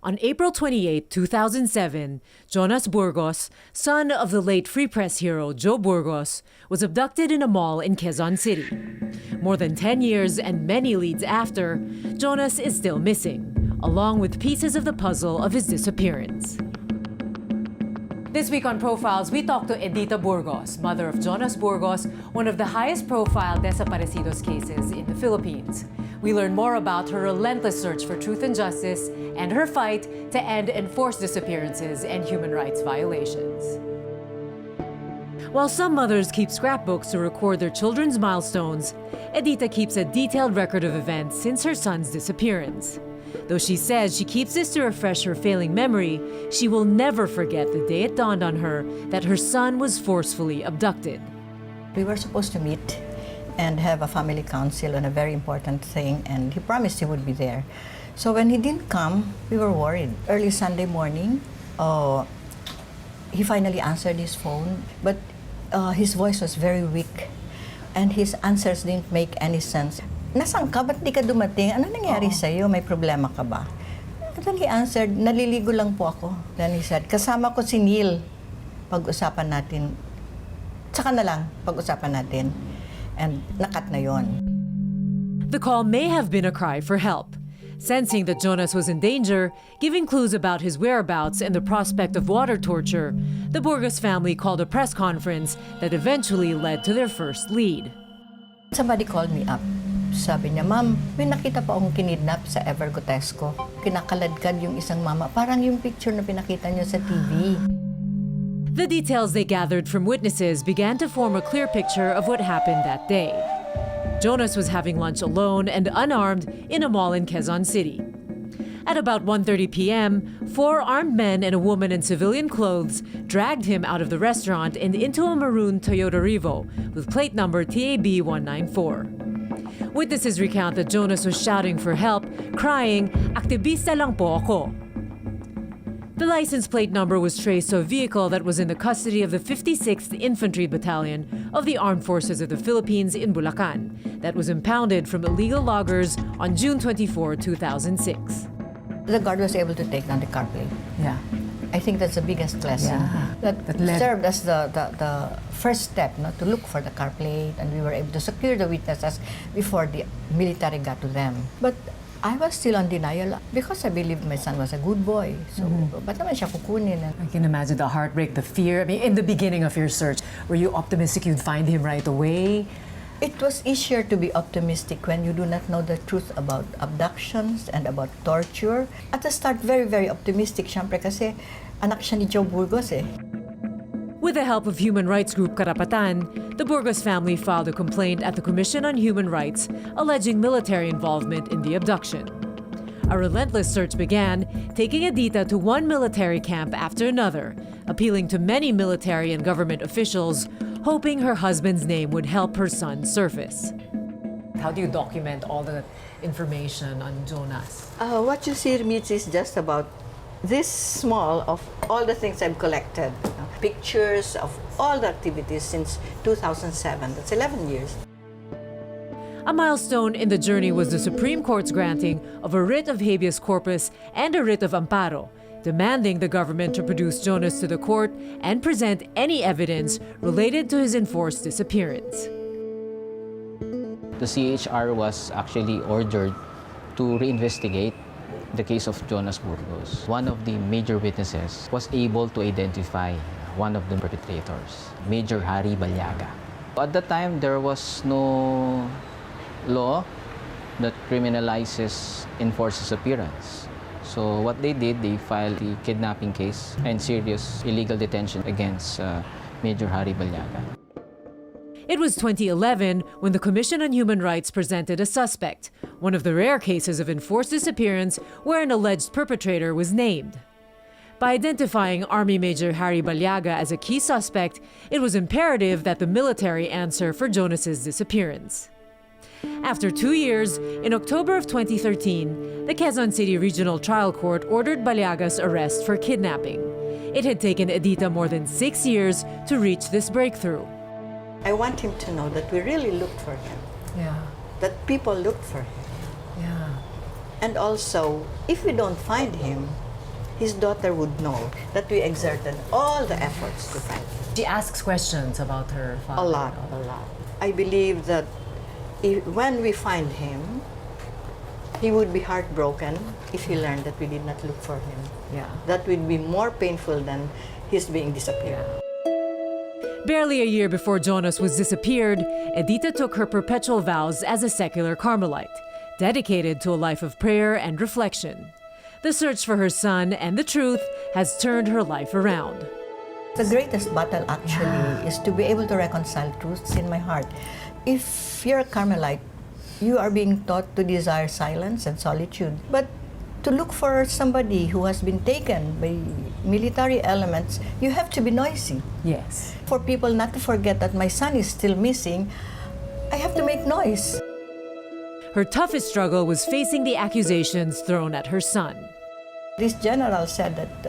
On April 28, 2007, Jonas Burgos, son of the late Free Press hero Joe Burgos, was abducted in a mall in Quezon City. More than 10 years and many leads after, Jonas is still missing, along with pieces of the puzzle of his disappearance. This week on Profiles, we talk to Edita Burgos, mother of Jonas Burgos, one of the highest-profile Desaparecidos cases in the Philippines. We learn more about her relentless search for truth and justice and her fight to end enforced disappearances and human rights violations. While some mothers keep scrapbooks to record their children's milestones, Edita keeps a detailed record of events since her son's disappearance. Though she says she keeps this to refresh her failing memory, she will never forget the day it dawned on her that her son was forcefully abducted. We were supposed to meet and have a family council on a very important thing, and he promised he would be there. So when he didn't come, we were worried. Early Sunday morning, he finally answered his phone, but his voice was very weak, and his answers didn't make any sense. Nasaan ka? Ba't di ka dumating? Ano nangyari sa'yo? May problema ka ba? And then he answered, naliligo lang po ako. Then he said, kasama ko si Neil. Pag-usapan natin. Tsaka na lang, pag-usapan natin. And nakat na yon. The call may have been a cry for help. Sensing that Jonas was in danger, giving clues about his whereabouts and the prospect of water torture, the Burgos family called a press conference that eventually led to their first lead. Somebody called me up. Sabi niya, Ma'am, may nakita pa akong kinidnap sa Evergotesco. Kinakaladkad yung isang mama. Parang yung picture na pinakita niya sa TV. The details they gathered from witnesses began to form a clear picture of what happened that day. Jonas was having lunch alone and unarmed in a mall in Quezon City. At about 1:30 p.m., 4 armed men and a woman in civilian clothes dragged him out of the restaurant and into a maroon Toyota Revo with plate number TAB 194. Witnesses recount that Jonas was shouting for help, crying, "Aktivista lang po ako." The license plate number was traced to a vehicle that was in the custody of the 56th Infantry Battalion of the Armed Forces of the Philippines in Bulacan that was impounded from illegal loggers on June 24, 2006. The guard was able to take down the car plate. Yeah. I think that's the biggest lesson. Yeah. That served as the first step, no, to look for the car plate, and we were able to secure the witnesses before the military got to them. But I was still on denial because I believed my son was a good boy. So, ba't naman siya kukunin? I can imagine the heartbreak, the fear. I mean, in the beginning of your search, were you optimistic you'd find him right away? It was easier to be optimistic when you do not know the truth about abductions and about torture. At the start, very, very optimistic, syempre, kasi anak siya ni Joe Burgos eh. With the help of human rights group Karapatan, the Burgos family filed a complaint at the Commission on Human Rights alleging military involvement in the abduction. A relentless search began, taking Edita to one military camp after another, appealing to many military and government officials, hoping her husband's name would help her son surface. How do you document all the information on Jonas? What you see, Mitch, is just about this small of all the things I've collected. Pictures of all the activities since 2007. That's 11 years. A milestone in the journey was the Supreme Court's granting of a writ of habeas corpus and a writ of amparo, demanding the government to produce Jonas to the court and present any evidence related to his enforced disappearance. The CHR was actually ordered to reinvestigate the case of Jonas Burgos. One of the major witnesses was able to identify one of the perpetrators, Major Harry Balyaga. At the time, there was no law that criminalizes enforced disappearance. So what they did, they filed the kidnapping case and serious illegal detention against Major Harry Balyaga. It was 2011 when the Commission on Human Rights presented a suspect, one of the rare cases of enforced disappearance where an alleged perpetrator was named. By identifying Army Major Harry Balyaga as a key suspect, it was imperative that the military answer for Jonas's disappearance. After 2 years, in October of 2013, the Quezon City Regional Trial Court ordered Balyaga's arrest for kidnapping. It had taken Edita more than 6 years to reach this breakthrough. I want him to know that we really looked for him. Yeah. That people looked for him. Yeah. And also, if we don't find him, his daughter would know that we exerted all the efforts to find him. She asks questions about her father. A lot, a lot. I believe that when we find him, he would be heartbroken if he learned that we did not look for him. Yeah. That would be more painful than his being disappeared. Barely a year before Jonas was disappeared, Edita took her perpetual vows as a secular Carmelite, dedicated to a life of prayer and reflection. The search for her son and the truth has turned her life around. The greatest battle actually is to be able to reconcile truths in my heart. If you're a Carmelite, you are being taught to desire silence and solitude. But to look for somebody who has been taken by military elements, you have to be noisy. Yes. For people not to forget that my son is still missing, I have to make noise. Her toughest struggle was facing the accusations thrown at her son. This general said that,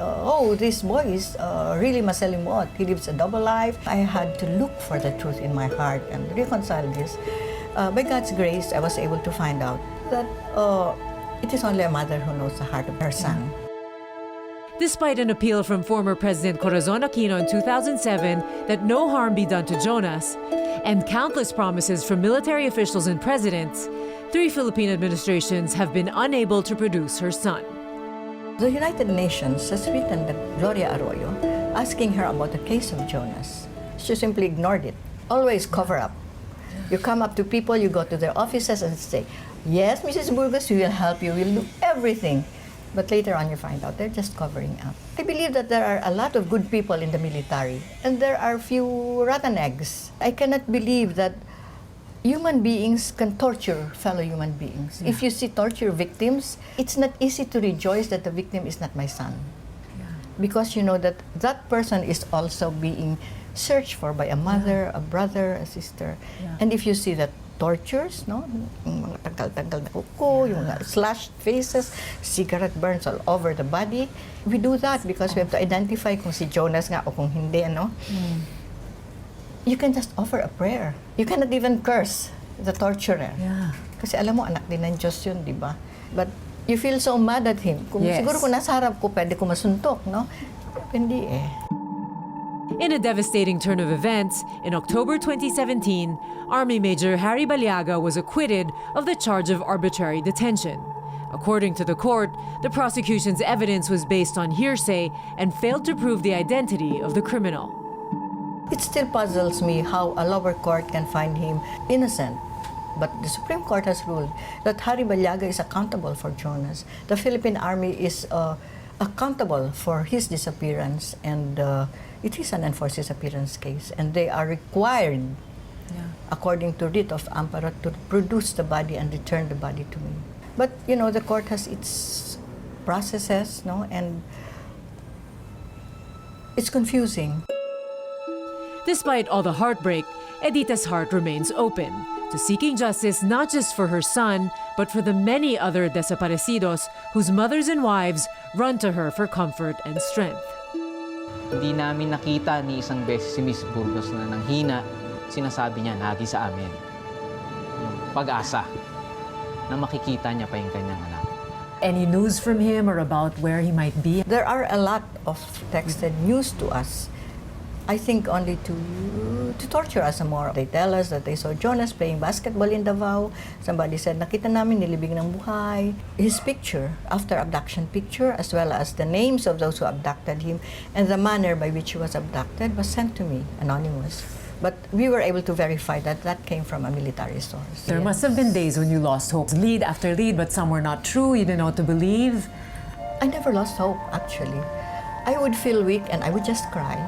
this boy is really masalimot. He lives a double life. I had to look for the truth in my heart and reconcile this. By God's grace, I was able to find out that it is only a mother who knows the heart of her son. Despite an appeal from former President Corazon Aquino in 2007 that no harm be done to Jonas, and countless promises from military officials and presidents, 3 Philippine administrations have been unable to produce her son. The United Nations has written to Gloria Arroyo asking her about the case of Jonas. She simply ignored it. Always cover up. You come up to people, you go to their offices and say, yes, Mrs. Burgos, we will help you, we'll do everything. But later on you find out they're just covering up. I believe that there are a lot of good people in the military and there are few rotten eggs. I cannot believe that human beings can torture fellow human beings. Yeah. If you see torture victims, it's not easy to rejoice that the victim is not my son. Yeah. Because you know that that person is also being searched for by a mother, a brother, a sister. Yeah. And if you see that tortures, no, yung mga tanggal-tanggal na kuko, yung mga slashed faces, cigarette burns all over the body, we do that because we have to identify kung si Jonas nga o kung hindi, ano. You can just offer a prayer. You cannot even curse the torturer. Yeah. Kasi alam mo, anak din ng Diyos yun, di ba? But you feel so mad at him. Kung siguro kung nasa harap ko, pwede ko masuntok, no? Hindi eh. In a devastating turn of events, in October 2017, Army Major Harry Baliaga was acquitted of the charge of arbitrary detention. According to the court, the prosecution's evidence was based on hearsay and failed to prove the identity of the criminal. It still puzzles me how a lower court can find him innocent. But the Supreme Court has ruled that Harry Baliaga is accountable for Jonas. The Philippine Army is accountable for his disappearance, and it is an enforced disappearance case. And they are required, according to writ of Amparo, to produce the body and return the body to me. But, you know, the court has its processes, no? And it's confusing. Despite all the heartbreak, Edita's heart remains open to seeking justice not just for her son, but for the many other desaparecidos whose mothers and wives run to her for comfort and strength. Hindi namin nakita ni isang beses si Miss Burgos na nanghina, sinasabi niya lagi sa amin. Yung pag-asa na makikita niya pa yung kanyang anak. Any news from him or about where he might be? There are a lot of texted news to us. I think only to torture us some more. They tell us that they saw Jonas playing basketball in Davao. Somebody said, nakita namin nilibing ng buhay. His picture, after abduction picture, as well as the names of those who abducted him and the manner by which he was abducted was sent to me, anonymous. But we were able to verify that that came from a military source. There must have been days when you lost hope. Lead after lead, but some were not true. You didn't know what to believe. I never lost hope, actually. I would feel weak and I would just cry.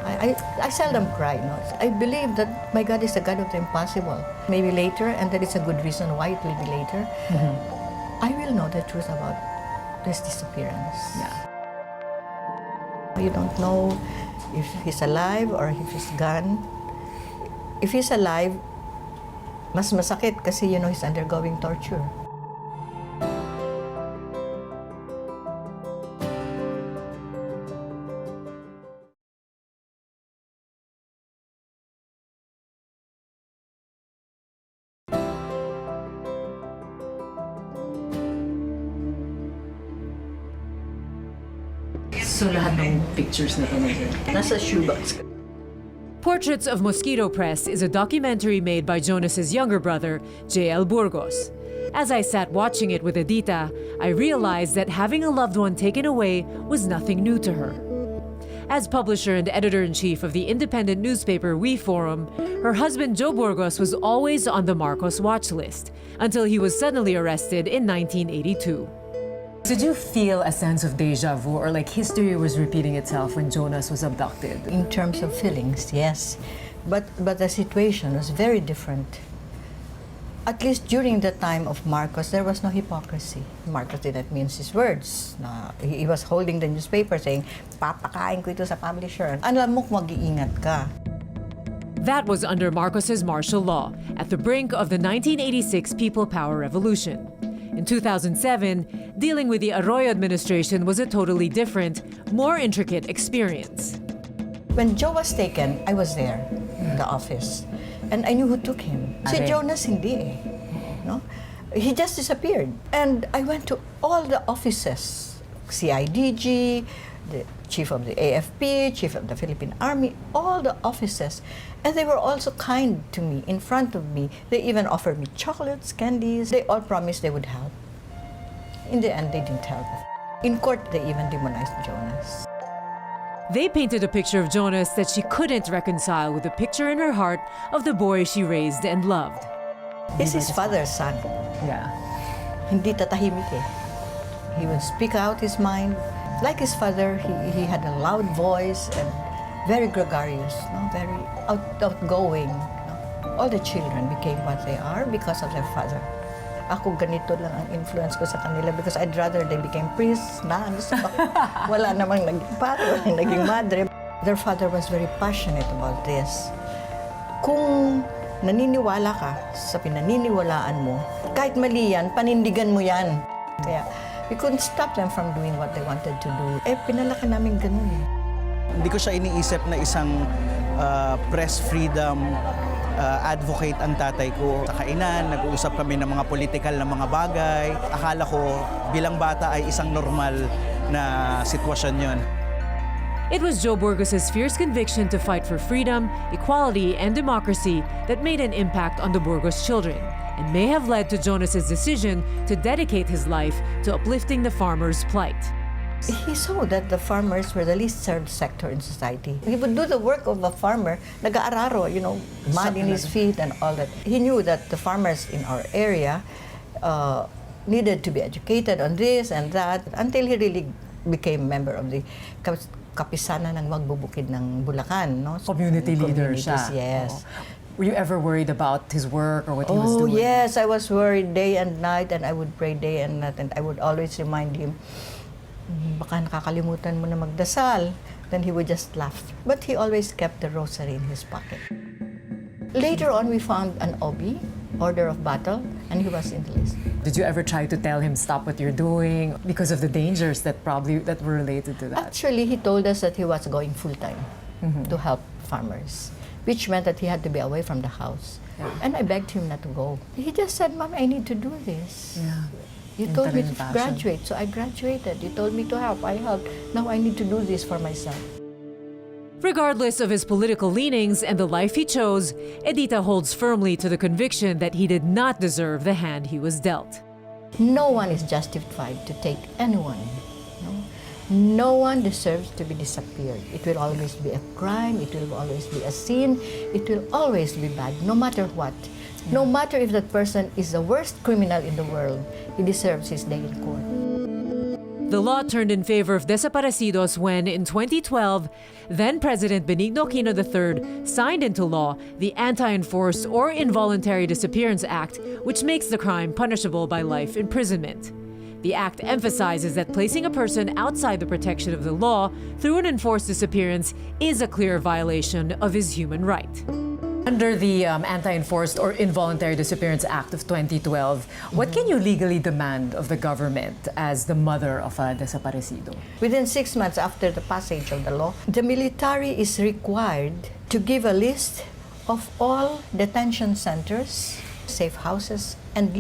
I seldom cry. No? I believe that my God is the God of the impossible. Maybe later, and there is a good reason why it will be later, I will know the truth about this disappearance. Yeah. You don't know if he's alive or if he's gone. If he's alive, mas masakit kasi you know he's undergoing torture. So lahat ng pictures na talaga. Nasa shoebox. Portraits of Mosquito Press is a documentary made by Jonas's younger brother, J.L. Burgos. As I sat watching it with Edita, I realized that having a loved one taken away was nothing new to her. As publisher and editor-in-chief of the independent newspaper We Forum, her husband Joe Burgos was always on the Marcos watch list until he was suddenly arrested in 1982. Did you feel a sense of deja vu or like history was repeating itself when Jonas was abducted? In terms of feelings, yes. But the situation was very different. At least during the time of Marcos, there was no hypocrisy. Marcos didn't mince his words. He was holding the newspaper saying, papakain ko ito sa publisher. Alam mo kung mag-iingat ka. That was under Marcos's martial law, at the brink of the 1986 People Power Revolution. In 2007, dealing with the Arroyo administration was a totally different, more intricate experience. When Joe was taken, I was there in the office. And I knew who took him. Si Jonas hindi eh. No? He just disappeared. And I went to all the offices, CIDG, the chief of the AFP, chief of the Philippine Army, all the offices. And they were also kind to me, in front of me. They even offered me chocolates, candies. They all promised they would help. In the end, they didn't help. In court, they even demonized Jonas. They painted a picture of Jonas that she couldn't reconcile with the picture in her heart of the boy she raised and loved. He's his father's son. Yeah. Hindi tatahimik eh. He would speak out his mind. Like his father, he had a loud voice and very gregarious, no? Very outgoing. No? All the children became what they are because of their father. Ako ganito lang ang influence ko sa kanila because I'd rather they became priests, nuns. Wala namang naging padre, walang naging madre. Their father was very passionate about this. Kung naniniwala ka sa pinaniniwalaan mo, kahit mali yan, panindigan mo yan. Kaya we couldn't stop them from doing what they wanted to do. Pinalaki namin ganun eh. Hindi ko siya iniisip na isang press freedom advocate ang tatay ko. Sa kainan, nag-uusap kami ng mga political na mga bagay. Akala ko bilang bata ay isang normal na sitwasyon yon. It was Joe Burgos' fierce conviction to fight for freedom, equality, and democracy that made an impact on the Burgos children and may have led to Jonas's decision to dedicate his life to uplifting the farmers' plight. He saw that the farmers were the least served sector in society. He would do the work of a farmer, nag-aararo, mud in his feet and all that. He knew that the farmers in our area needed to be educated on this and that until he really became member of the kapisanan ng magbubukid ng Bulacan. No? Community leader siya. Yes. Oh. Were you ever worried about his work or what he was doing? Oh, yes. I was worried day and night and I would pray day and night and I would always remind him, baka nakakalimutan mo na magdasal. Then he would just laugh. But he always kept the rosary in his pocket. Later on, we found an OB, Order of Battle, and he was in the list. Did you ever try to tell him stop what you're doing because of the dangers that were related to that? Actually, he told us that he was going full-time to help farmers, which meant that he had to be away from the house. Yeah. And I begged him not to go. He just said, Mommy, I need to do this. Yeah. You told me to graduate, so I graduated. You told me to help, I helped. Now I need to do this for myself. Regardless of his political leanings and the life he chose, Edita holds firmly to the conviction that he did not deserve the hand he was dealt. No one is justified to take anyone. No one deserves to be disappeared. It will always be a crime, it will always be a sin, it will always be bad, no matter what. No matter if that person is the worst criminal in the world, he deserves his day in court. The law turned in favor of Desaparecidos when, in 2012, then-President Benigno Aquino III signed into law the Anti-enforced or Involuntary Disappearance Act, which makes the crime punishable by life imprisonment. The act emphasizes that placing a person outside the protection of the law through an enforced disappearance is a clear violation of his human right. Under the Anti-enforced or Involuntary Disappearance Act of 2012, what can you legally demand of the government as the mother of a desaparecido? Within 6 months after the passage of the law, the military is required to give a list of all detention centers, safe houses, and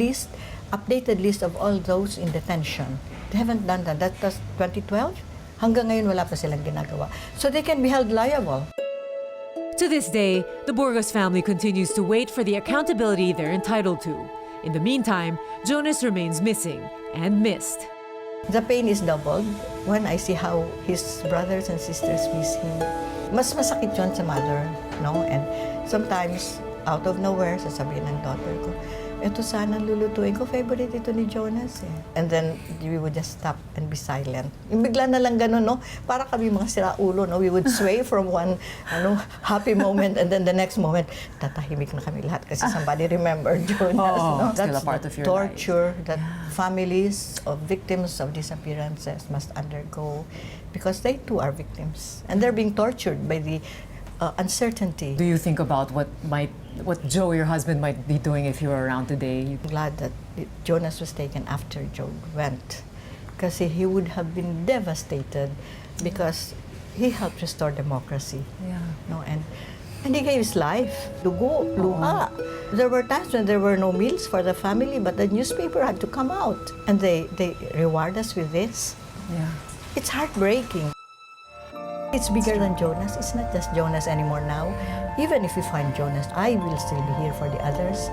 updated list of all those in detention. They haven't done that. That was 2012. Hanggang ngayon, wala pa silang ginagawa. So they can be held liable. To this day, the Burgos family continues to wait for the accountability they're entitled to. In the meantime, Jonas remains missing and missed. The pain is doubled when I see how his brothers and sisters miss him. Mas masakit yun sa mother, no? And sometimes, out of nowhere, sasabihin ng daughter ko, ito sana lulutuin ko, favorite ito ni Jonas eh. And then, we would just stop and be silent. Yung bigla na lang ganun, no? Para kami mga siraulo, no? We would sway from one happy moment and then the next moment, tatahimik na kami lahat kasi somebody remembered Jonas, no? Still That's a part the of your torture that families of victims of disappearances must undergo because they too are victims. And they're being tortured by the uncertainty. Do you think about what Joe, your husband, might be doing if you were around today? I'm glad that Jonas was taken after Joe went, because he would have been devastated because he helped restore democracy. Yeah. No, and he gave his life. Dugo, luha. There were times when there were no meals for the family, but the newspaper had to come out, and they reward us with this. Yeah. It's heartbreaking. It's bigger than Jonas. It's not just Jonas anymore now. Even if we find Jonas, I will still be here for the others.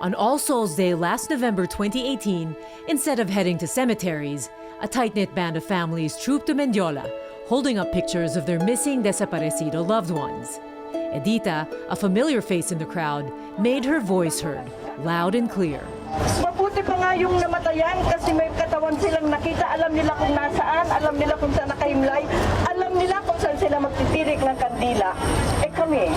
On All Souls Day last November 2018, instead of heading to cemeteries, a tight-knit band of families trooped to Mendiola, holding up pictures of their missing desaparecido loved ones. Edita, a familiar face in the crowd, made her voice heard, loud and clear. Mabuti pa nga yung namatayan kasi may katawan silang nakita. Alam nila kung nasaan, alam nila kung saan nakahimlay, alam nila kung saan sila magtitirik ng kandila. Eh kami.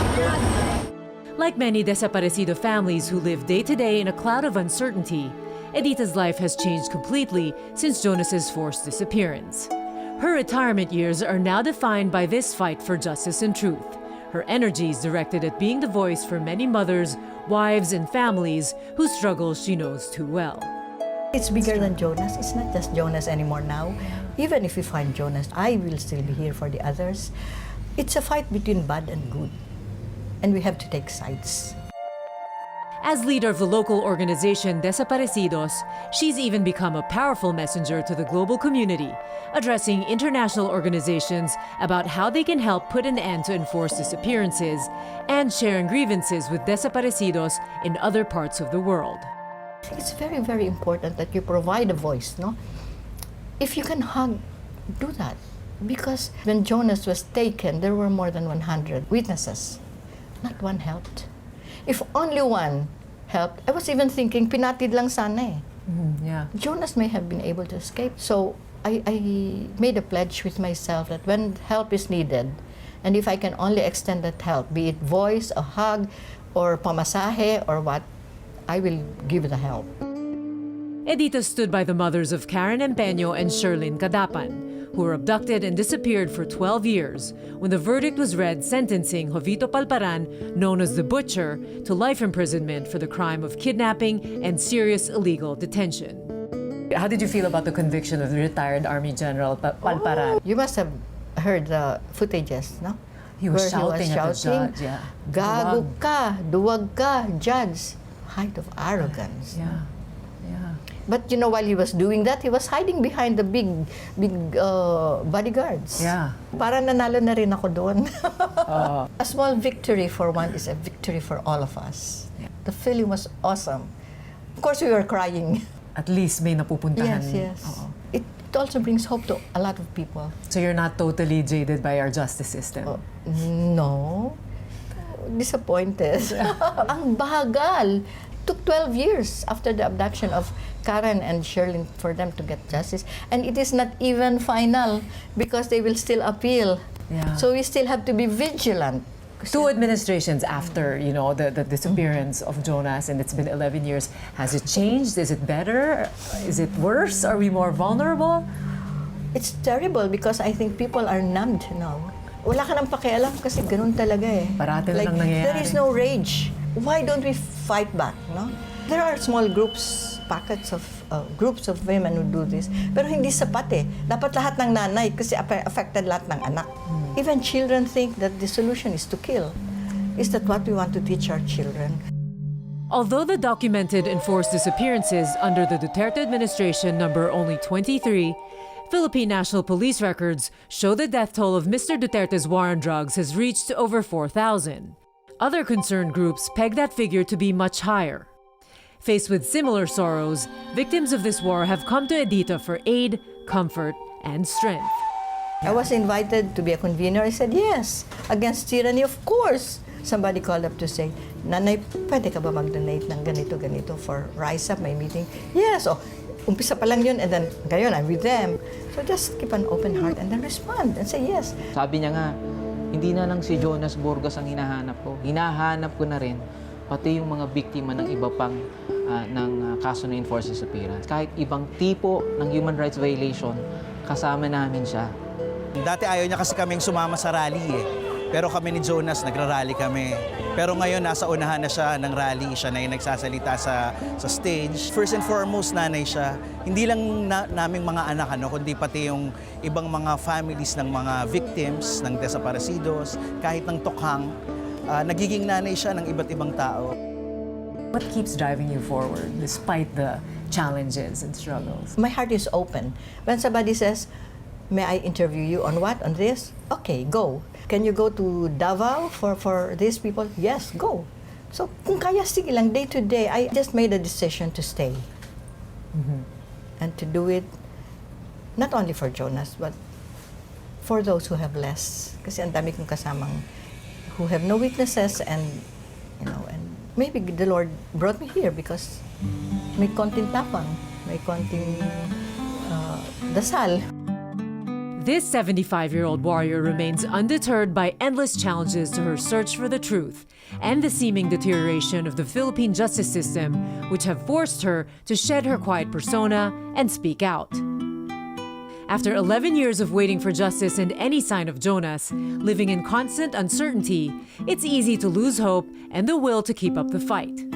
Like many desaparecido families who live day-to-day in a cloud of uncertainty, Edita's life has changed completely since Jonas's forced disappearance. Her retirement years are now defined by this fight for justice and truth. Her energy is directed at being the voice for many mothers, wives, and families whose struggles she knows too well. It's bigger than Jonas. It's not just Jonas anymore now. Even if we find Jonas, I will still be here for the others. It's a fight between bad and good, and we have to take sides. As leader of the local organization Desaparecidos, she's even become a powerful messenger to the global community, addressing international organizations about how they can help put an end to enforced disappearances and sharing grievances with desaparecidos in other parts of the world. It's very, very important that you provide a voice, no? If you can hug, do that. Because when Jonas was taken, there were more than 100 witnesses. Not one helped. If only one helped, I was even thinking, pinatid lang sana eh. Yeah. Jonas may have been able to escape. So I made a pledge with myself that when help is needed, and if I can only extend that help, be it voice, a hug, or pamasahe, or what, I will give the help. Edita stood by the mothers of Karen Empeño and Sherlyn Cadapan, who were abducted and disappeared for 12 years when the verdict was read sentencing Jovito Palparan, known as the Butcher, to life imprisonment for the crime of kidnapping and serious illegal detention. How did you feel about the conviction of the retired Army General Palparan? You must have heard the footages, no? He was Where shouting at the judge, yeah. Gago ka, duwag ka, judge. Height of arrogance. Yeah. Yeah. But you know, while he was doing that, he was hiding behind the big bodyguards. Yeah. Parang nanalo na rin ako doon. A small victory for one is a victory for all of us. Yeah. The feeling was awesome. Of course, we were crying. At least may napupuntahan. Yes, yes. Oo. It also brings hope to a lot of people. So you're not totally jaded by our justice system? No. Disappointed. Ang bagal. Took 12 years after the abduction of Karen and Sherlyn for them to get justice. And it is not even final because they will still appeal. Yeah. So we still have to be vigilant. Two administrations after, you know, the disappearance of Jonas, and it's been 11 years. Has it changed? Is it better? Is it worse? Are we more vulnerable? It's terrible because I think people are numbed now. Wala ka nang pakialam kasi ganun talaga eh. Parati na lang nangyayari. There is no rage. Why don't we fight back, no? There are small groups, pockets of groups of women who do this. Pero hindi sapat eh. Dapat lahat ng nanay kasi affected lahat ng anak. Even children think that the solution is to kill. Is that what we want to teach our children? Although the documented enforced disappearances under the Duterte administration number only 23, Philippine National Police records show the death toll of Mr. Duterte's war on drugs has reached over 4,000. Other concerned groups peg that figure to be much higher. Faced with similar sorrows, victims of this war have come to Edita for aid, comfort, and strength. I was invited to be a convener. I said, yes, against tyranny, of course. Somebody called up to say, Nanay, pwede ka ba mag-donate ng ganito-ganito for Rise Up, my meeting? Yes, umpisa pa lang yun, and then ngayon, I'm with them. So just keep an open heart and then respond and say yes. Sabi niya nga, hindi na lang si Jonas Burgos ang hinahanap ko. Hinahanap ko na rin pati yung mga biktima ng iba pang kaso ng enforced disappearance. Kahit ibang tipo ng human rights violation, kasama namin siya. Dati ayaw niya kasi kaming sumama sa rally eh. Pero kami ni Jonas, nagra-rally kami. Pero ngayon, nasa unahan na siya ng rally. Siya na yung nagsasalita sa stage. First and foremost, nanay siya. Hindi lang naming mga anak, kundi pati yung ibang mga families ng mga victims ng Desaparecidos, kahit ng Tokhang, nagiging nanay siya ng iba't ibang tao. What keeps driving you forward despite the challenges and struggles? My heart is open. When somebody says, may I interview you on what? On this? Okay, go. Can you go to Davao for these people? Yes, go. So kung kaya, sige lang, day to day, I just made a decision to stay. And to do it, not only for Jonas, but for those who have less. Kasi ang dami kong kasamang who have no witnesses and, and maybe the Lord brought me here because may konting tapang, may konting dasal. This 75-year-old warrior remains undeterred by endless challenges to her search for the truth and the seeming deterioration of the Philippine justice system, which have forced her to shed her quiet persona and speak out. After 11 years of waiting for justice and any sign of Jonas, living in constant uncertainty, it's easy to lose hope and the will to keep up the fight.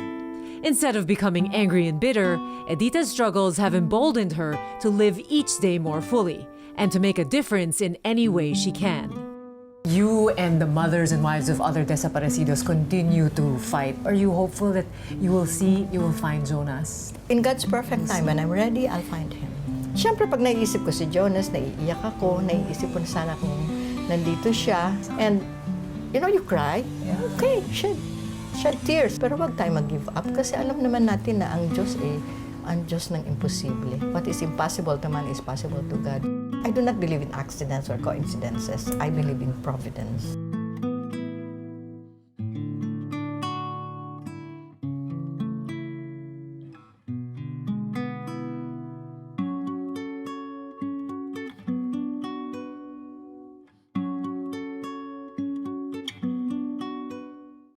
Instead of becoming angry and bitter, Edita's struggles have emboldened her to live each day more fully and to make a difference in any way she can. You and the mothers and wives of other desaparecidos continue to fight. Are you hopeful that you will find Jonas? In God's perfect time, when I'm ready, I'll find him. Siyempre, pag naiisip ko si Jonas, naiiyak ako, naiisip ko na sana kung nandito siya. And, you cry. Okay, shed tears. Pero wag tayo mag-give up kasi alam naman natin na ang Diyos ang Diyos ng imposible. What is impossible to man is possible to God. I do not believe in accidents or coincidences. I believe in providence.